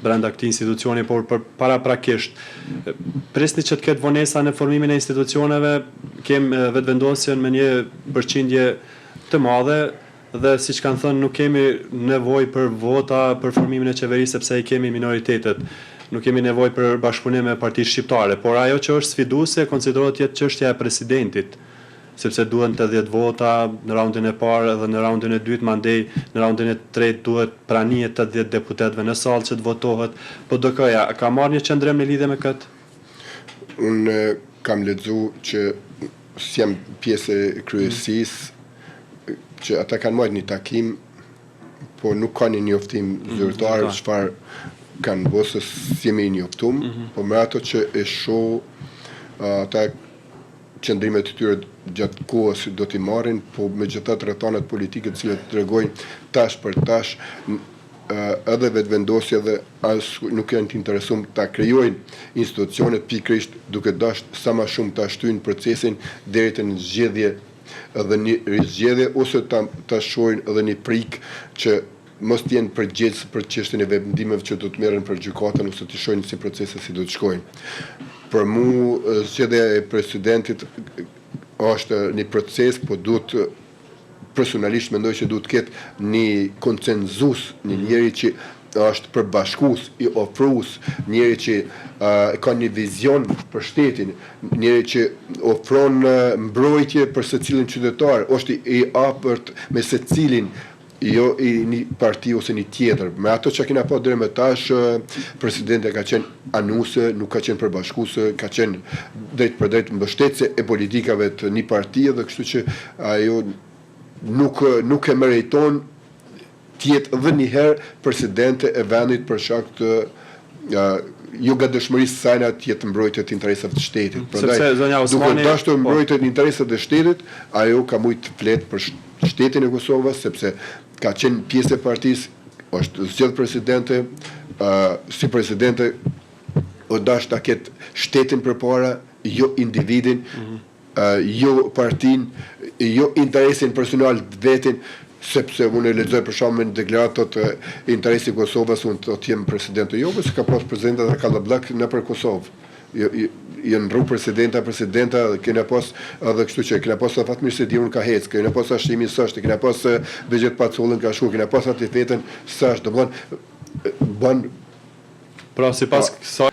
brenda këtij institucioni, por paraprakisht. Prisni që të ketë vonesa në formimin e institucioneve, kemë vetëvendosjen me një përqindje të madhe dhe siç kanë thënë nuk kemi nevojë për vota për formimin e qeverisë sepse i kemi minoritetet. Nuk kemi nevojë për bashkëpunim me partitë shqiptare, por ajo që është sfiduese konsiderohet jetë çështja e presidentit, sepse duhen 80 vota në raundin e parë dhe në raundin e dytë, mandej në raundin e tretë duhet prania e 80 deputetëve në sallë që të votohet. Po DK-ja ka marrë një qendrim në lidhje me këtë? Unë kam lexuar që jam pjesë e kryesisë që ata kanë marrë një takim, po nuk kanë një njoftim zyrtar çfarë kanë bosë si jemi njoftum, po me ato që e shoh ata qëndrimet e tyre gjatë kohës do t'i marrin, po me gjitha rrethonat politike të cilat tregojnë tash për tash, edhe vetëvendosja dhe as nuk janë të interesuar ta krijojnë institucionet pikërisht duke dashur sa më shumë ta shtyjnë procesin deri te në zgjedhje edhe një rizgjedhje ose ta shohin edhe një prik që mos t'jenë përgjegjës për çështjen e vendimeve që do të merren për gjykatën ose të shohin si procese si do të shkojnë. Për mua zgjedhja e presidentit është një proces, po duhet personalisht mendoj që duhet të ketë një konsenzus, një njeri që është përbashkues, i ofrues, njeri që ka një vizion për shtetin, njeri që ofron mbrojtje për secilin qytetar, është i afërt me secilin, jo i një parti ose një tjetër. Me ato që kena pa deri më tash, presidenti ka qenë anuese, nuk ka qenë përbashkuese, ka qenë drejt për drejt mbështetëse e politikave të një partie dhe kështu që ajo nuk e meriton tjetë dhe njëherë presidente e vendit për shkak të jo gatishmërisë sajna tjetë mbrojtje të interesave të shtetit. Sepse zonja Osmani duke dashur mbrojtje të interesave të shtetit, ajo ka mujt të flet për shtetin e Kosovës, sepse ka qenë pjesë e partisë, është zgjedh presidente, si presidente o dash ta ketë shtetin përpara, jo individin, jo partin, jo interesin personal të vetin, sepse unë e lexoj për shembull në deklaratat e interesi i Kosovës, unë do të jem president i Jogës, ka pas presidenta dhe Kallabllak nëpër Kosovë. Janë rrugë presidenta, kena pas edhe kështu që kena pas fatmirë se diun ka hec, kena pas ashtimi s'është, kena pas Vegjet Pacollën ka shku, kena pas atë fetën s'është, do të thonë bën pra sipas kësaj